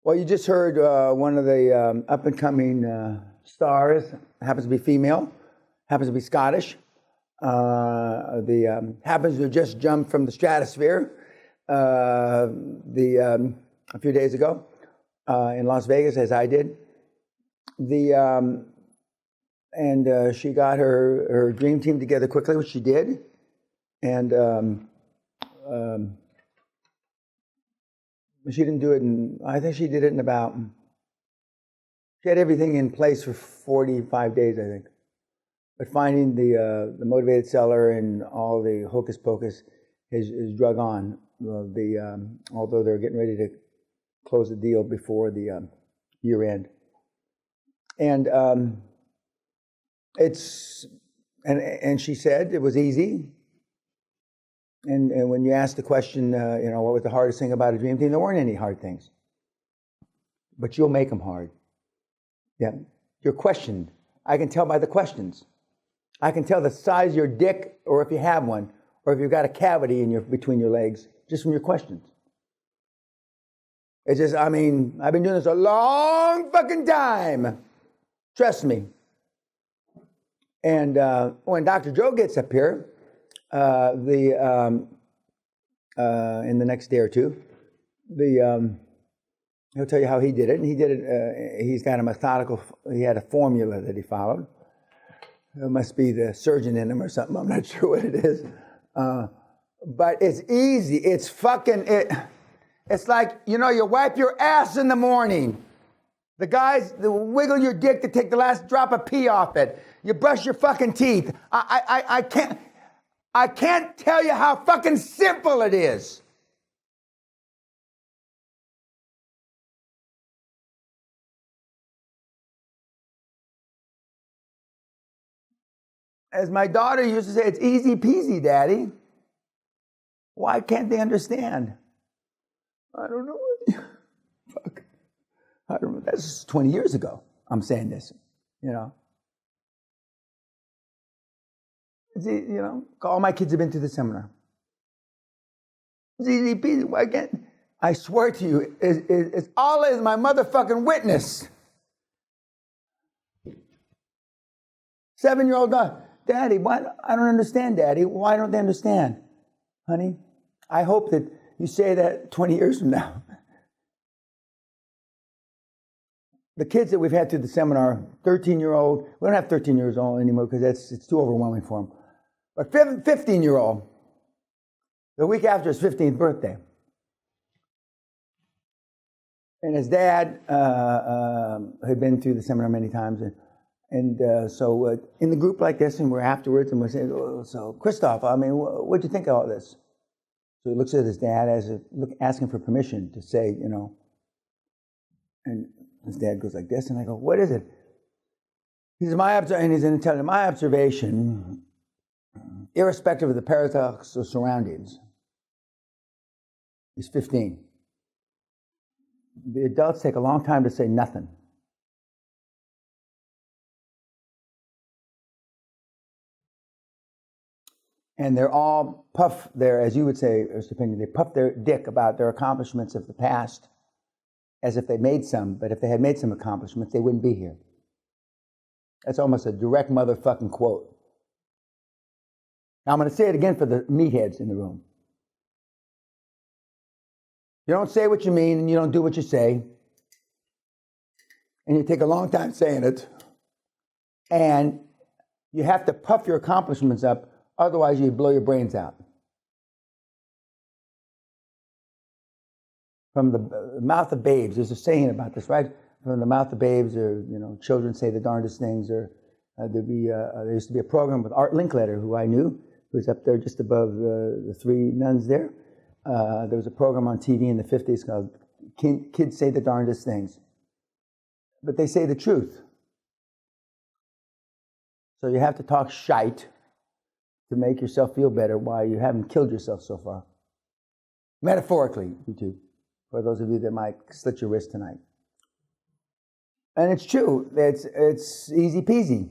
Well, you just heard one of the up-and-coming stars, happens to be female, happens to be Scottish, happens to have just jumped from the stratosphere a few days ago in Las Vegas, as I did. And she got her dream team together quickly, which she did, and she didn't do it I think she did it in about, she had everything in place for 45 days, I think. But finding the motivated seller and all the hocus pocus is drug on. Although they're getting ready to close the deal before the year end. And and she said it was easy. And when you asked the question, what was the hardest thing about a dream team? There weren't any hard things. But you'll make them hard. Yeah. You're questioned. I can tell by the questions. I can tell the size of your dick, or if you have one, or if you've got a cavity between your legs, just from your questions. It's just, I've been doing this a long fucking time. Trust me. And when Dr. Joe gets up here, in the next day or two, he'll tell you how he did it. And he did it, he's got he had a formula that he followed. It must be the surgeon in him or something. I'm not sure what it is. But it's easy. It's it's like, you wipe your ass in the morning. The guys wiggle your dick to take the last drop of pee off it. You brush your fucking teeth. I can't tell you how fucking simple it is. As my daughter used to say, it's easy peasy, Daddy. Why can't they understand? I don't know. Fuck. I don't know. That's 20 years ago. I'm saying this, It's, all my kids have been to the seminar. It's easy peasy. Why can't? I swear to you, it's Allah is my motherfucking witness. 7-year-old daughter. Daddy, why? I don't understand, Daddy. Why don't they understand? Honey, I hope that you say that 20 years from now. The kids that we've had through the seminar, 13-year-old, we don't have 13 years old anymore because it's too overwhelming for them. But 15-year-old, the week after his 15th birthday. And his dad had been through the seminar many times. So in the group like this, and we're afterwards, and we're saying, so Christoph, what'd you think of all this? So he looks at his dad asking for permission to say, and his dad goes like this, and I go, what is it? He says, and he's telling my observation, irrespective of the paradox of surroundings, he's 15. The adults take a long time to say nothing. And they're all puff their, as you would say, Mr. Peña, they puff their dick about their accomplishments of the past as if they made some, but if they had made some accomplishments, they wouldn't be here. That's almost a direct motherfucking quote. Now I'm going to say it again for the meatheads in the room. You don't say what you mean and you don't do what you say. And you take a long time saying it. And you have to puff your accomplishments up, otherwise you blow your brains out. From the mouth of babes, there's a saying about this, right? From the mouth of babes, or children say the darndest things. Or there used to be a program with Art Linkletter, who I knew, who was up there just above the three nuns there. There was a program on TV in the 50s called Kids Say the Darndest Things. But they say the truth. So you have to talk shite to make yourself feel better while you haven't killed yourself so far. Metaphorically, you too. For those of you that might slit your wrist tonight. And it's true. It's easy peasy.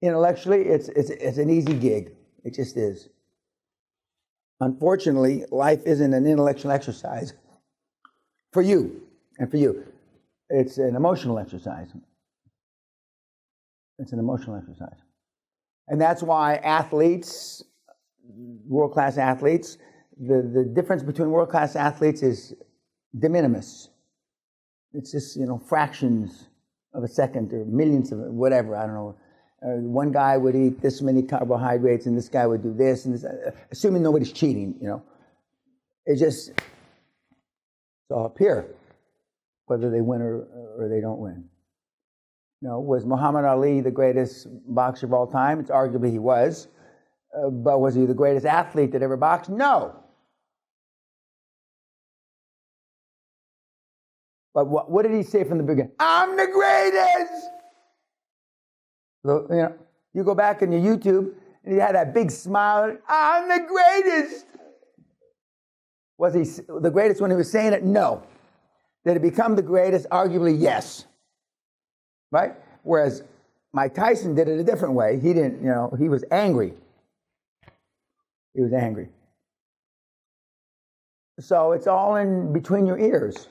Intellectually, it's an easy gig. It just is. Unfortunately, life isn't an intellectual exercise for you. And for you, it's an emotional exercise. It's an emotional exercise. And that's why athletes, world-class athletes, the difference between world-class athletes is de minimis. It's just, fractions of a second or millions of whatever, I don't know. One guy would eat this many carbohydrates and this guy would do this and this, assuming nobody's cheating, It's just, it's all up here, whether they win or they don't win. Was Muhammad Ali the greatest boxer of all time? It's arguably he was. But was he the greatest athlete that ever boxed? No. But what did he say from the beginning? I'm the greatest! So, you go back on your YouTube, and he had that big smile. I'm the greatest! Was he the greatest when he was saying it? No. Did he become the greatest? Arguably, yes. Right? Whereas Mike Tyson did it a different way. He didn't, he was angry. He was angry. So it's all in between your ears.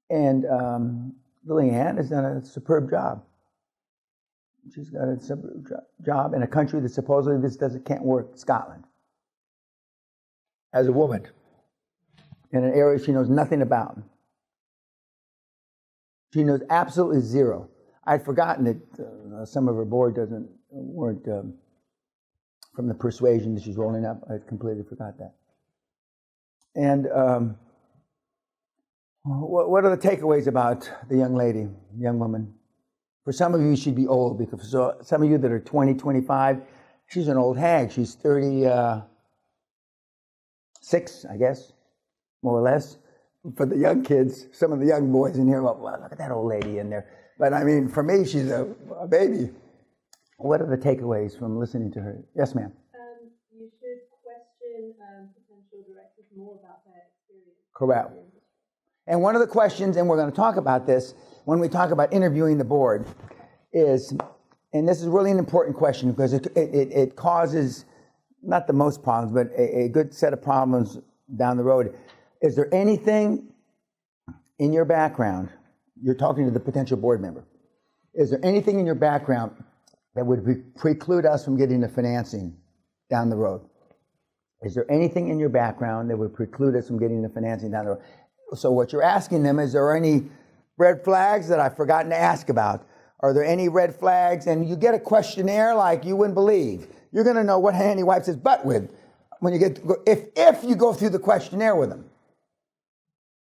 And Lillian has done a superb job. She's got a superb job in a country that supposedly can't work, Scotland. As a woman. In an area she knows nothing about. She knows absolutely zero. I'd forgotten that some of her board weren't from the persuasion that she's rolling up. I completely forgot that. And what are the takeaways about the young lady, young woman? For some of you, she'd be old, because for some of you that are 20, 25, she's an old hag. She's 36, I guess, more or less. For the young kids, some of the young boys in here, well, look at that old lady in there. But I mean, for me, she's a baby. What are the takeaways from listening to her? Yes, ma'am. You should question potential directors more about their experience. Correct. And one of the questions, and we're going to talk about this when we talk about interviewing the board, is, and this is really an important question because it causes not the most problems, but a good set of problems down the road. Is there anything in your background, you're talking to the potential board member, is there anything in your background that would preclude us from getting the financing down the road? Is there anything in your background that would preclude us from getting the financing down the road? So what you're asking them, is there any red flags that I've forgotten to ask about? Are there any red flags? And you get a questionnaire like you wouldn't believe. You're going to know what hand he wipes his butt with when you get to go, if you go through the questionnaire with him.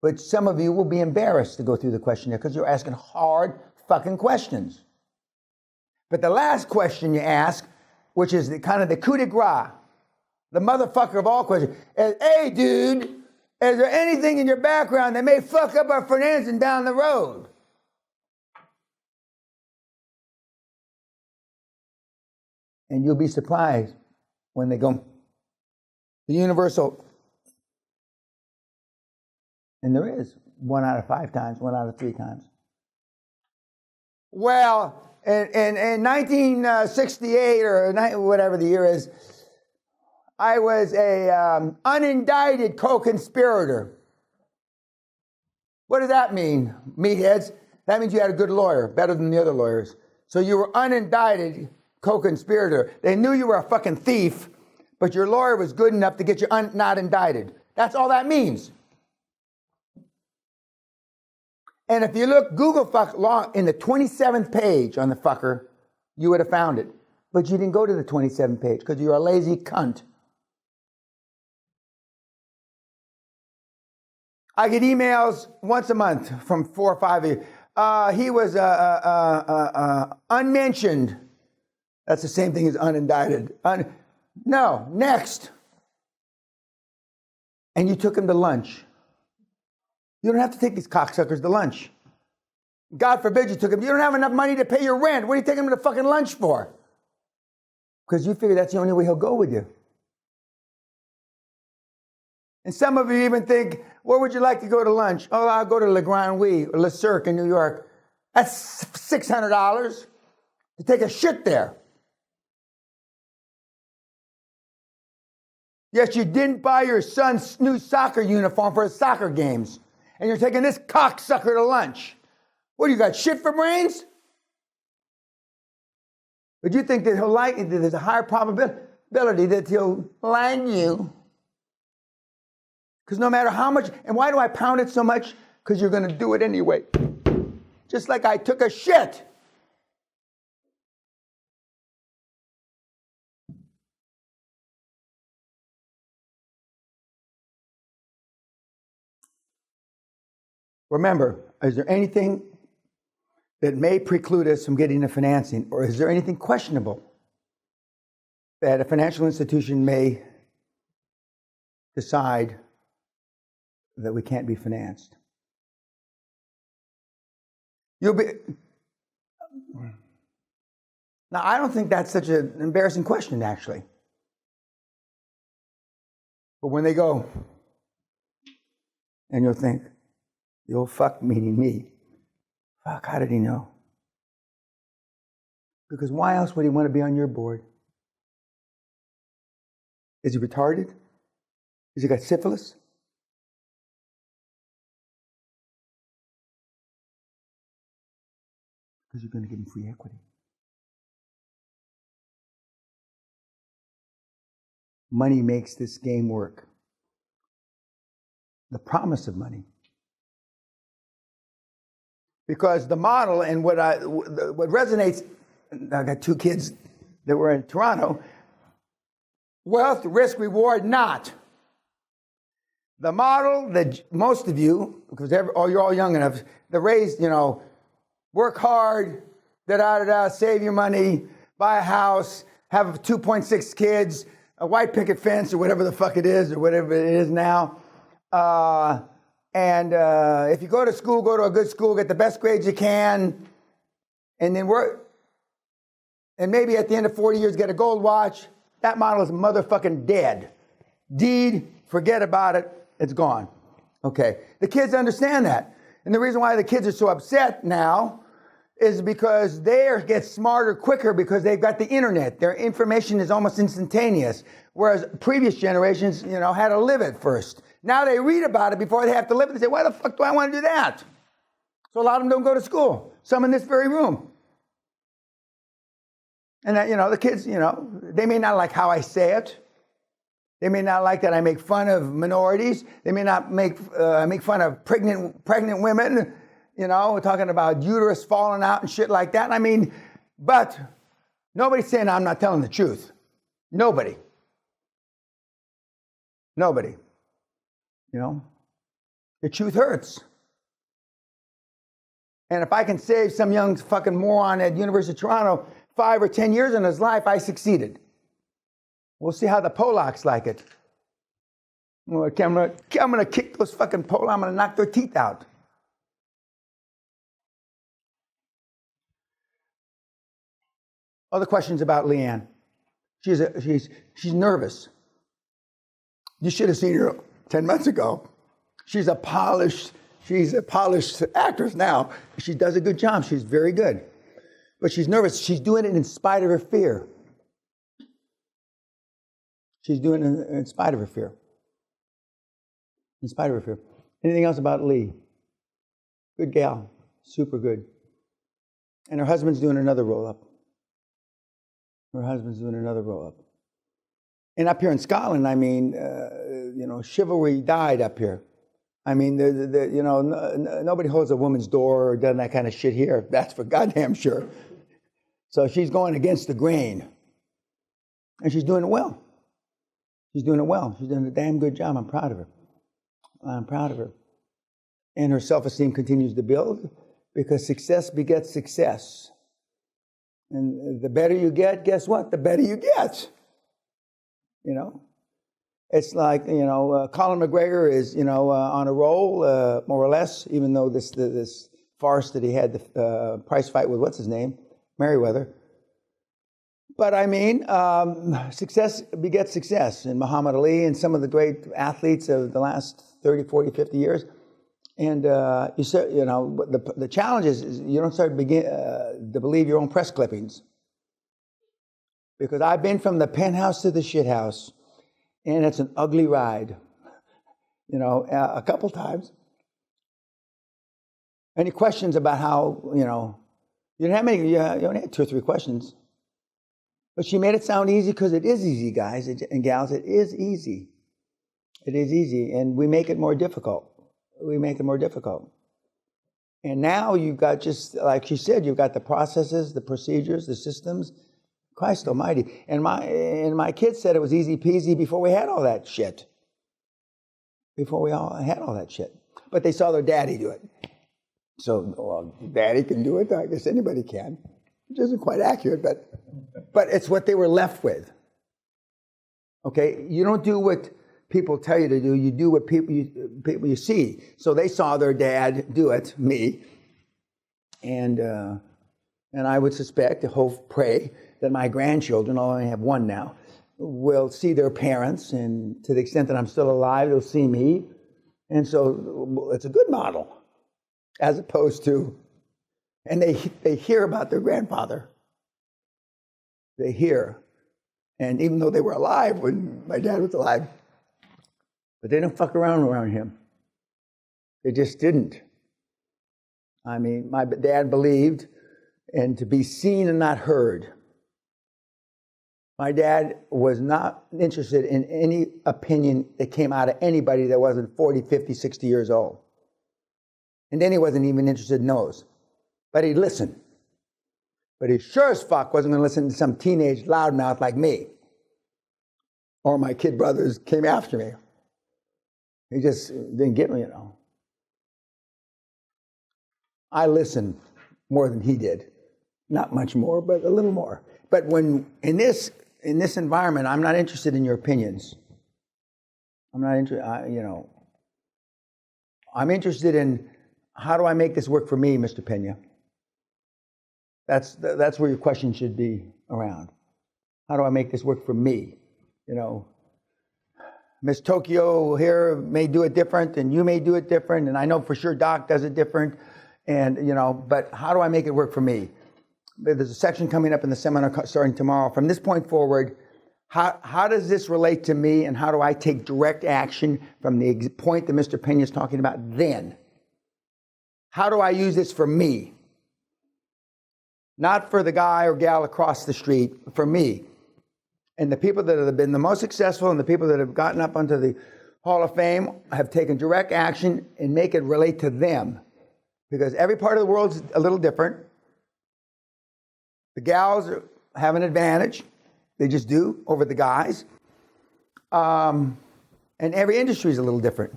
But some of you will be embarrassed to go through the questionnaire because you're asking hard fucking questions. But the last question you ask, which is kind of the coup de grace, the motherfucker of all questions, is, hey, dude, is there anything in your background that may fuck up our financing down the road? And you'll be surprised when they go, the universal, and there is 1 out of 5 times, 1 out of 3 times. Well, in 1968 or whatever the year is, I was a unindicted co-conspirator. What does that mean, meatheads? That means you had a good lawyer, better than the other lawyers. So you were unindicted co-conspirator. They knew you were a fucking thief, but your lawyer was good enough to get you not indicted. That's all that means. And if you look Google fuck law in the 27th page on the fucker, you would have found it. But you didn't go to the 27th page because you're a lazy cunt. I get emails once a month from 4 or 5 of you. He was unmentioned. That's the same thing as unindicted. No, next. And you took him to lunch. You don't have to take these cocksuckers to lunch. God forbid you took him. You don't have enough money to pay your rent. What are you taking him to fucking lunch for? Because you figure that's the only way he'll go with you. And some of you even think, where would you like to go to lunch? Oh, I'll go to Le Grand Ouai or Le Cirque in New York. That's $600 to take a shit there. Yes, you didn't buy your son's new soccer uniform for his soccer games. and you're taking this cocksucker to lunch. What, you got shit for brains? But you think that there's a higher probability that he'll like you? Because no matter how much, and why do I pound it so much? Because you're going to do it anyway. Just like I took a shit. Remember, is there anything that may preclude us from getting the financing, or is there anything questionable that a financial institution may decide that we can't be financed? Now, I don't think that's such an embarrassing question, actually. But when they go, and you'll think, the old fuck meaning me. Fuck, how did he know? Because why else would he want to be on your board? Is he retarded? Has he got syphilis? Because you're going to give him free equity. Money makes this game work. The promise of money. Because the model and what resonates, I got two kids that were in Toronto, wealth, risk, reward, not. The model that most of you, because you're all young enough, they're raised, work hard, save your money, buy a house, have 2.6 kids, a white picket fence or whatever the fuck it is, or whatever it is now. And if you go to school, go to a good school, get the best grades you can, and then work. And maybe at the end of 40 years, get a gold watch. That model is motherfucking dead. Deed, forget about it, it's gone. Okay, the kids understand that. And the reason why the kids are so upset now is because they get smarter quicker because they've got the internet. Their information is almost instantaneous. Whereas previous generations, had to live it first. Now they read about it before they have to live it. They say, why the fuck do I want to do that? So a lot of them don't go to school. Some in this very room. And the kids, they may not like how I say it. They may not like that I make fun of minorities. They may not make fun of pregnant women, we're talking about uterus falling out and shit like that. But nobody's saying I'm not telling the truth. Nobody. The truth hurts. And if I can save some young fucking moron at University of Toronto 5 or 10 years in his life, I succeeded. We'll see how the Polacks like it. I'm gonna kick those fucking Polacks. I'm gonna knock their teeth out. Other questions about Leanne. She's nervous. You should have seen her 10 months ago. She's a polished actress now. She does a good job. She's very good. But she's nervous. She's doing it in spite of her fear. She's doing it in spite of her fear. In spite of her fear. Anything else about Lee? Good gal. Super good. And her husband's doing another roll-up. And up here in Scotland, chivalry died up here. Nobody holds a woman's door or does that kind of shit here. That's for goddamn sure. So she's going against the grain. And she's doing it well. She's doing a damn good job. I'm proud of her. And her self-esteem continues to build because success begets success. And the better you get, guess what? The better you get. It's like, Colin McGregor is, on a roll, more or less, even though this farce that he had, the prize fight with, what's his name? Merriweather. But success begets success. And Muhammad Ali and some of the great athletes of the last 30, 40, 50 years. And the challenge is you don't start to believe your own press clippings. Because I've been from the penthouse to the shithouse, and it's an ugly ride. A couple times. Any questions about how, you didn't have many, you only had 2 or 3 questions. But she made it sound easy because it is easy, guys and gals. It is easy. It is easy, and we make it more difficult. We make it more difficult. And now you've got, just like she said, you've got the processes, the procedures, the systems. Christ almighty. And my kids said it was easy peasy before we had all that shit. Before we all had all that shit. But they saw their daddy do it. So, well, daddy can do it. I guess anybody can. Which isn't quite accurate, but it's what they were left with. Okay? You don't do what people tell you to do. You do what people you see. So they saw their dad do it, me. And I would suspect, hope, pray, that my grandchildren, although I only have 1 now, will see their parents, and to the extent that I'm still alive, they'll see me. And so it's a good model, as opposed to, and they hear about their grandfather. They hear. And even though they were alive when my dad was alive, but they didn't fuck around him. They just didn't. I mean, my dad believed, and to be seen and not heard. My dad was not interested in any opinion that came out of anybody that wasn't 40, 50, 60 years old. And then he wasn't even interested in those. But he'd listen. But he sure as fuck wasn't going to listen to some teenage loudmouth like me. Or my kid brothers came after me. He just didn't get me, I listened more than he did. Not much more, but a little more. But when in this environment, I'm not interested in your opinions. I'm not interested. I'm interested in, how do I make this work for me, Mr. Peña? That's where your question should be around. How do I make this work for me? Miss Tokyo here may do it different, and you may do it different, and I know for sure Doc does it different, and but how do I make it work for me? There's a section coming up in the seminar starting tomorrow. From this point forward, how does this relate to me, and how do I take direct action from the point that Mr. Peña is talking about then? How do I use this for me? Not for the guy or gal across the street, for me. And the people that have been the most successful and the people that have gotten up onto the Hall of Fame have taken direct action and make it relate to them. Because every part of the world is a little different. The gals have an advantage. They just do over the guys. And every industry is a little different.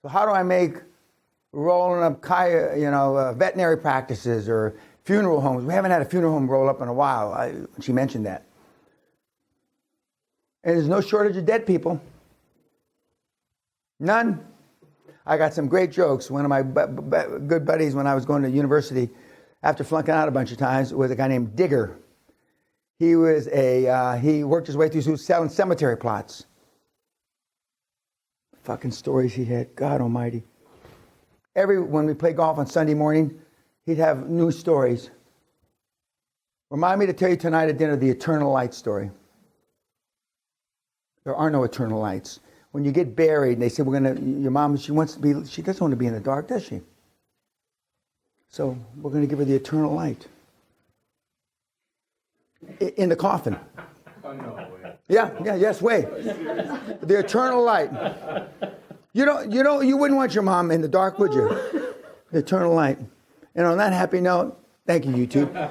So how do I make rolling up veterinary practices or funeral homes? We haven't had a funeral home roll up in a while. She mentioned that. And there's no shortage of dead people. None. I got some great jokes. One of my good buddies when I was going to university, after flunking out a bunch of times, was a guy named Digger. He was he worked his way through selling cemetery plots. Fucking stories he had, God almighty. When we play golf on Sunday morning, he'd have new stories. Remind me to tell you tonight at dinner the eternal light story. There are no eternal lights. When you get buried, and they say, your mom, she doesn't want to be in the dark, does she? So we're going to give her the eternal light. In the coffin. Oh, no way. Yes, way. The eternal light. You wouldn't want your mom in the dark, would you? The eternal light. And on that happy note, thank you, YouTube.